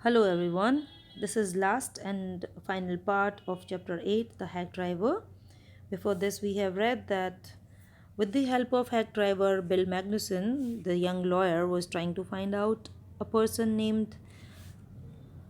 Hello everyone. This is last and final part of chapter 8, the hack driver. Before this we have read that with the help of hack driver Bill Magnuson, the young lawyer was trying to find out a person named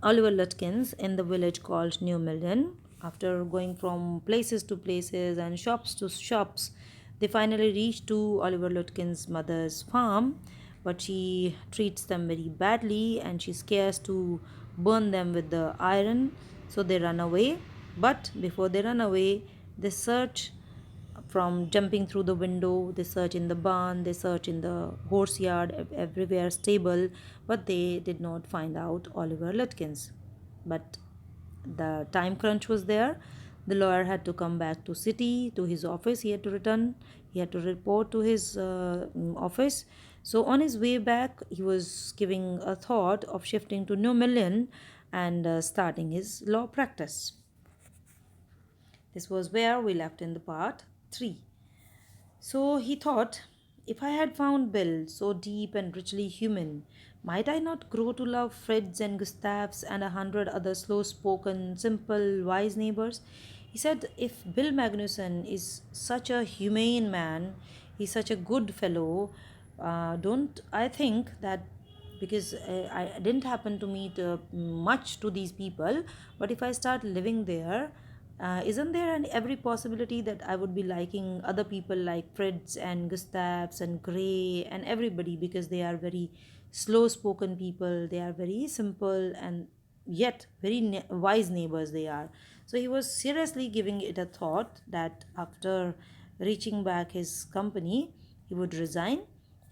Oliver Lutkins in the village called New Million. After going from places to places and shops to shops, they finally reach to Oliver Lutkins' mother's farm, but she treats them very badly and she scares to burn them with the iron, so they run away. But before they run away, they search from jumping through the window. They search in the barn, they search in the horse yard, everywhere stable, but they did not find out Oliver Lutkins. But the time crunch was there. The lawyer had to come back to city, to his office. He had to return, he had to report to his office. So on his way back, he was giving a thought of shifting to New Million and starting his law practice. This was where we left in the part 3. So he thought, if I had found Bill so deep and richly human, might I not grow to love Freds and Gustavs and 100 other slow spoken, simple, wise neighbors? He said, if Bill Magnuson is such a humane man, he's such a good fellow, don't I think that because I didn't happen to meet much to these people, but if I start living there, isn't there every possibility that I would be liking other people like Fritz and Gustavs and Gray and everybody because they are very slow spoken people, they are very simple and yet very wise neighbors they are. So he was seriously giving it a thought that after reaching back his company, he would resign,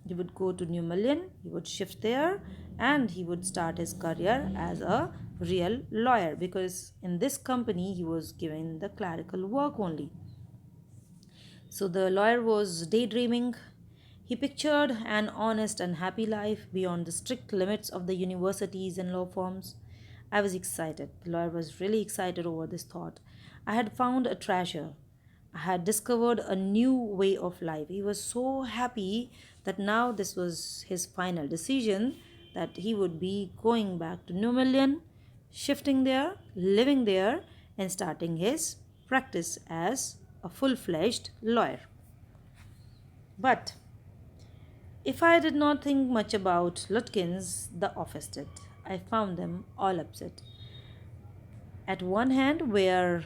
he would go to New Million, he would shift there, and he would start his career as a real lawyer because in this company he was given the clerical work only. So the lawyer was daydreaming. He pictured an honest and happy life beyond the strict limits of the universities and law firms. I was excited. The lawyer was really excited over this thought. I had found a treasure. I had discovered a new way of life. He was so happy that now this was his final decision that he would be going back to New Million, shifting there, living there, and starting his practice as a full fledged lawyer. But if I did not think much about Lutkins, the office did. I found them all upset. At one hand, where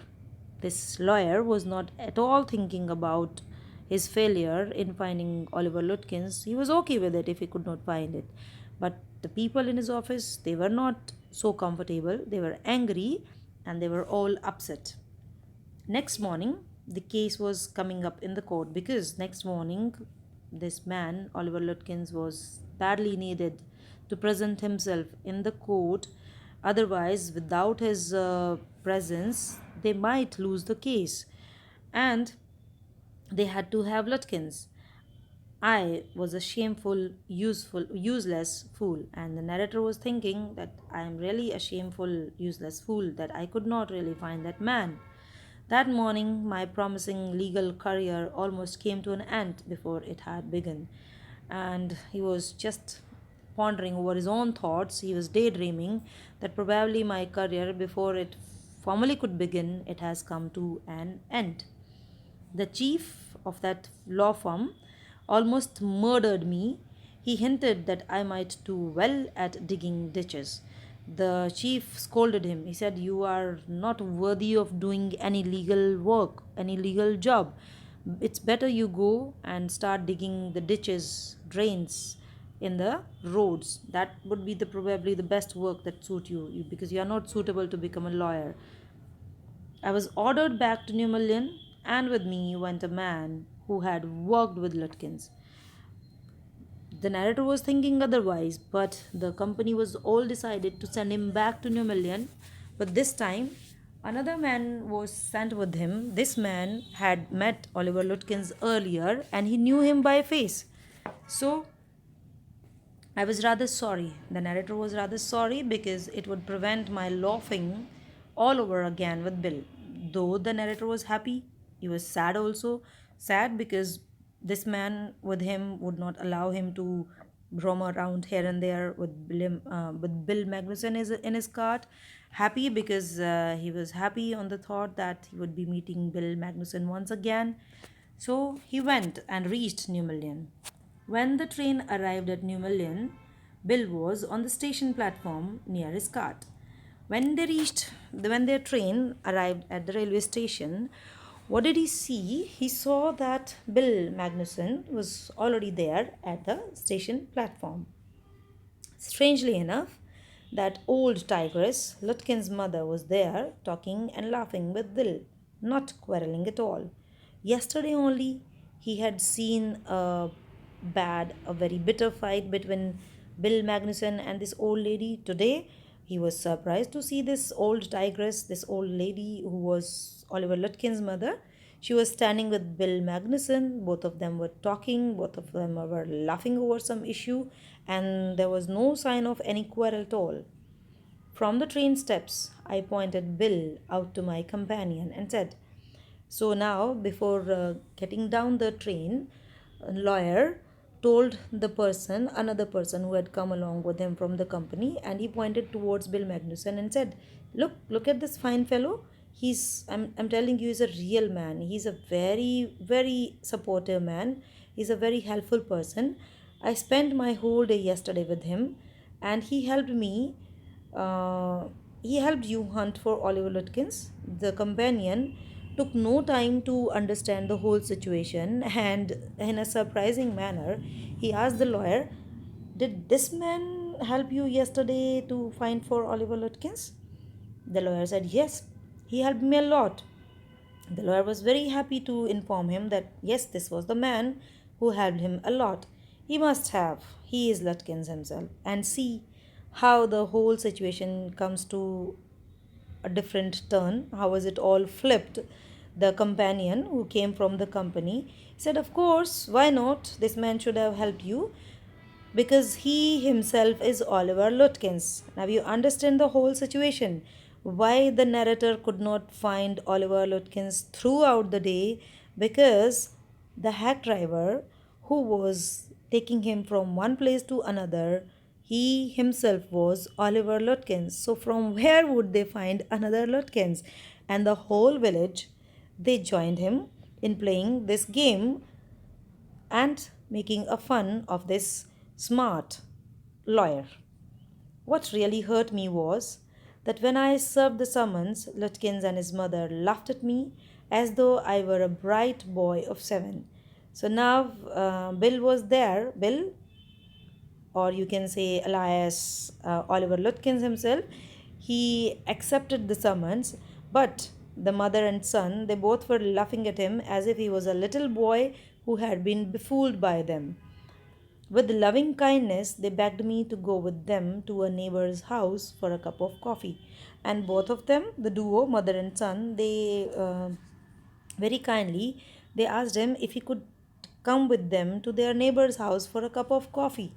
this lawyer was not at all thinking about his failure in finding Oliver Lutkins, he was okay with it if he could not find it. But the people in his office, they were not so comfortable, they were angry, and they were all upset. Next morning, the case was coming up in the court because next morning, this man, Oliver Lutkins, was badly needed to present himself in the court. Otherwise, without his presence, they might lose the case. And they had to have Lutkins. I was a shameful, useless fool. And the narrator was thinking that I am really a shameful, useless fool that I could not really find that man. That morning, my promising legal career almost came to an end before it had begun. And he was just pondering over his own thoughts. He was daydreaming that probably my career, before it formally could begin, it has come to an end. The chief of that law firm almost murdered me. He hinted that I might do well at digging ditches. The chief scolded him. He said, you are not worthy of doing any legal work, any legal job. It's better you go and start digging the ditches, drains in the roads. That would be the probably the best work that suit you because you are not suitable to become a lawyer. I was ordered back to New Million, and with me went a man who had worked with Lutkins. The narrator was thinking otherwise, but the company was all decided to send him back to New Million. But this time, another man was sent with him. This man had met Oliver Lutkins earlier and he knew him by face. So I was rather sorry. The narrator was rather sorry because it would prevent my laughing all over again with Bill. Though the narrator was happy, he was sad also. Sad because this man with him would not allow him to roam around here and there with Bill Magnuson in his cart, happy because he was happy on the thought that he would be meeting Bill Magnuson once again. So he went and reached New Million. When the train arrived at New Million, Bill was on the station platform near his cart. When their train arrived at the railway station, what did he see? He saw that Bill Magnuson was already there at the station platform. Strangely enough, that old tigress, Lutkin's mother, was there talking and laughing with Bill, not quarreling at all. Yesterday only, he had seen a very bitter fight between Bill Magnuson and this old lady. Today, he was surprised to see this old tigress, this old lady who was Oliver Lutkin's mother. She was standing with Bill Magnuson. Both of them were talking, both of them were laughing over some issue, and there was no sign of any quarrel at all. From the train steps, I pointed Bill out to my companion and said, so now, before getting down the train, a lawyer told another person who had come along with him from the company, and he pointed towards Bill Magnuson and said, look at this fine fellow. I'm telling you, he's a real man. He's a very, very supportive man. He's a very helpful person. I spent my whole day yesterday with him, and uh, he helped you hunt for Oliver Lutkins. The companion took no time to understand the whole situation, and in a surprising manner, he asked the lawyer, did this man help you yesterday to find for Oliver Lutkins? The lawyer said, yes, he helped me a lot. The lawyer was very happy to inform him that yes, this was the man who helped him a lot. He must have. He is Lutkins himself. And see how the whole situation comes to a different turn. How was it all flipped? The companion who came from the company said, of course, why not? This man should have helped you because he himself is Oliver Lutkins. Now you understand the whole situation. Why the narrator could not find Oliver Lutkins throughout the day? Because the hack driver who was taking him from one place to another, he himself was Oliver Lutkins. So from where would they find another Lutkins? And the whole village, they joined him in playing this game and making a fun of this smart lawyer. What really hurt me was that when I served the summons, Lutkins and his mother laughed at me as though I were a bright boy of 7. So now Bill was there, Bill, or you can say Elias Oliver Lutkins himself. He accepted the summons, but the mother and son, they both were laughing at him as if he was a little boy who had been befooled by them. With loving kindness, they begged me to go with them to a neighbor's house for a cup of coffee. And both of them, the duo, mother and son, they very kindly they asked him if he could come with them to their neighbor's house for a cup of coffee.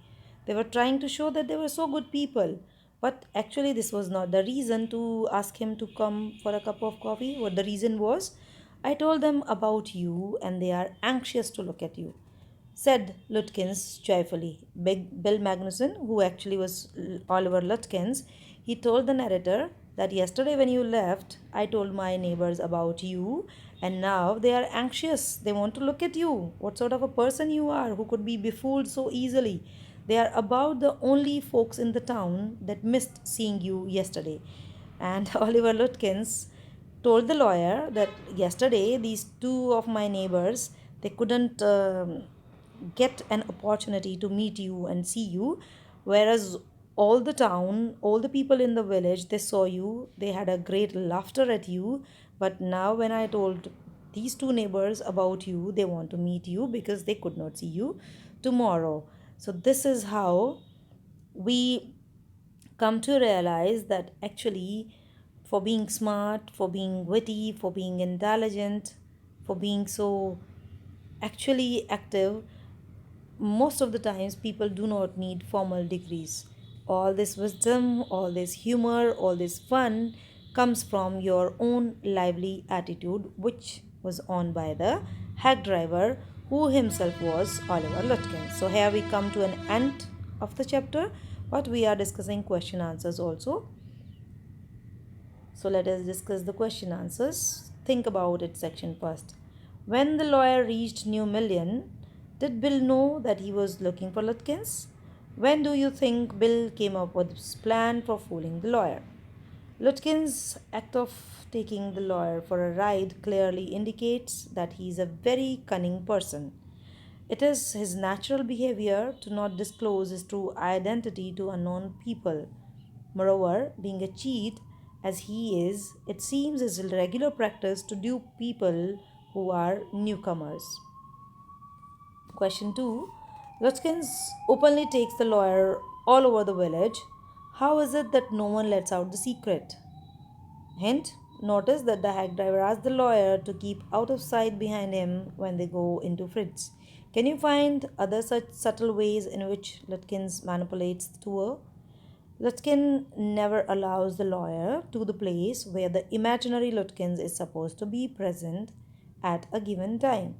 They were trying to show that they were so good people. But actually, this was not the reason to ask him to come for a cup of coffee. What the reason was, I told them about you and they are anxious to look at you, said Lutkins joyfully. Bill Magnuson, who actually was Oliver Lutkins, he told the narrator that yesterday when you left, I told my neighbors about you, and now they are anxious. They want to look at you. What sort of a person you are who could be befooled so easily. They are about the only folks in the town that missed seeing you yesterday. And Oliver Lutkins told the lawyer that yesterday these two of my neighbors, they couldn't get an opportunity to meet you and see you, whereas all the town, all the people in the village, they saw you, they had a great laughter at you. But now when I told these two neighbors about you, they want to meet you because they could not see you tomorrow. So this is how we come to realize that actually, for being smart, for being witty, for being intelligent, for being so actually active, most of the times people do not need formal degrees. All this wisdom, all this humor, all this fun comes from your own lively attitude, which was on by the hack driver who himself was Oliver Lutkin. So here we come to an end of the chapter, but we are discussing question answers also. So let us discuss the question answers. Think about it section first. When the lawyer reached New Million, did Bill know that he was looking for Lutkins? When do you think Bill came up with his plan for fooling the lawyer? Lutkin's act of taking the lawyer for a ride clearly indicates that he is a very cunning person. It is his natural behavior to not disclose his true identity to unknown people. Moreover, being a cheat as he is, it seems his regular practice to dupe people who are newcomers. Question 2. Lutkins openly takes the lawyer all over the village. How is it that no one lets out the secret? Hint, notice that the hack driver asks the lawyer to keep out of sight behind him when they go into Fritz. Can you find other such subtle ways in which Lutkins manipulates the tour? Lutkin never allows the lawyer to the place where the imaginary Lutkins is supposed to be present at a given time.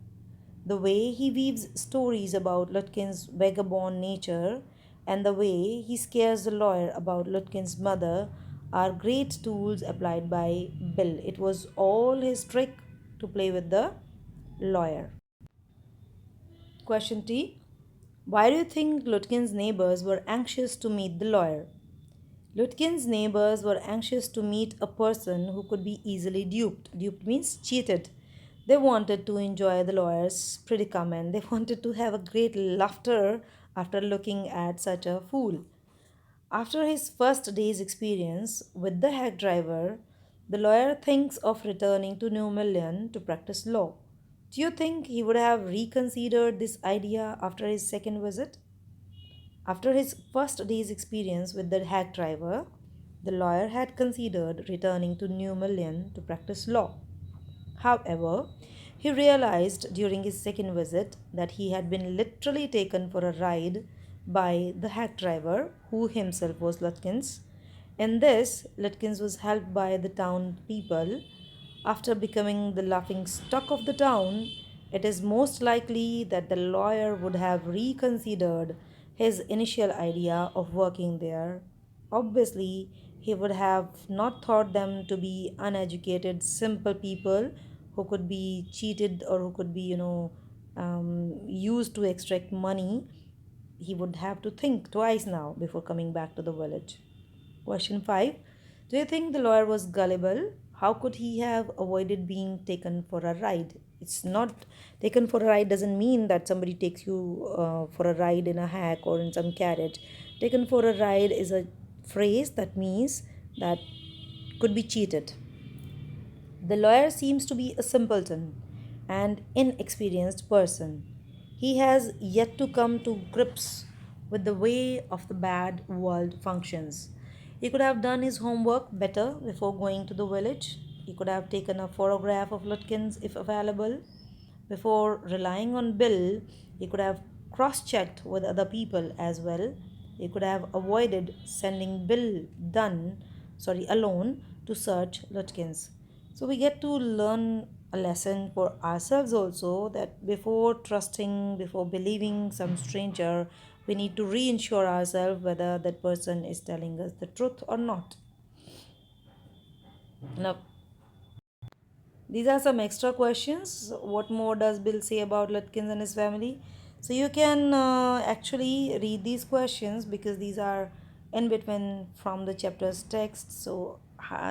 The way he weaves stories about Lutkin's vagabond nature and the way he scares the lawyer about Lutkin's mother are great tools applied by Bill. It was all his trick to play with the lawyer. Question T. Why do you think Lutkin's neighbors were anxious to meet the lawyer? Lutkin's neighbors were anxious to meet a person who could be easily duped. Duped means cheated. They wanted to enjoy the lawyer's predicament. They wanted to have a great laughter after looking at such a fool. After his first day's experience with the hack driver, the lawyer thinks of returning to New Million to practice law. Do you think he would have reconsidered this idea after his second visit? After his first day's experience with the hack driver, the lawyer had considered returning to New Million to practice law. However, he realized during his second visit that he had been literally taken for a ride by the hack driver, who himself was Lutkins. In this, Lutkins was helped by the town people. After becoming the laughing stock of the town, it is most likely that the lawyer would have reconsidered his initial idea of working there. Obviously, he would have not thought them to be uneducated, simple people who could be cheated or who could be, used to extract money. He would have to think twice now before coming back to the village. Question 5. Do you think the lawyer was gullible? How could he have avoided being taken for a ride? It's not taken for a ride doesn't mean that somebody takes you for a ride in a hack or in some carriage. Taken for a ride is a phrase that means that could be cheated. The lawyer seems to be a simpleton and inexperienced person. He has yet to come to grips with the way of the bad world functions. He could have done his homework better before going to the village. He could have taken a photograph of Lutkins if available. Before relying on Bill, he could have cross checked with other people as well. He could have avoided sending Bill alone to search Lutkins. So we get to learn a lesson for ourselves also, that before trusting, before believing some stranger, we need to reinsure ourselves whether that person is telling us the truth or not. Now, these are some extra questions. What more does Bill say about Lutkins and his family? So you can actually read these questions because these are in between from the chapter's text. So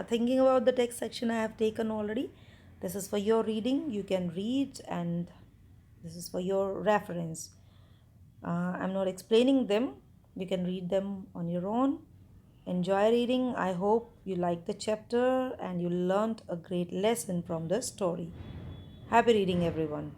thinking about the text section I have taken already. This is for your reading. You can read and this is for your reference. I'm not explaining them. You can read them on your own. Enjoy reading. I hope you liked the chapter and you learned a great lesson from the story. Happy reading, everyone.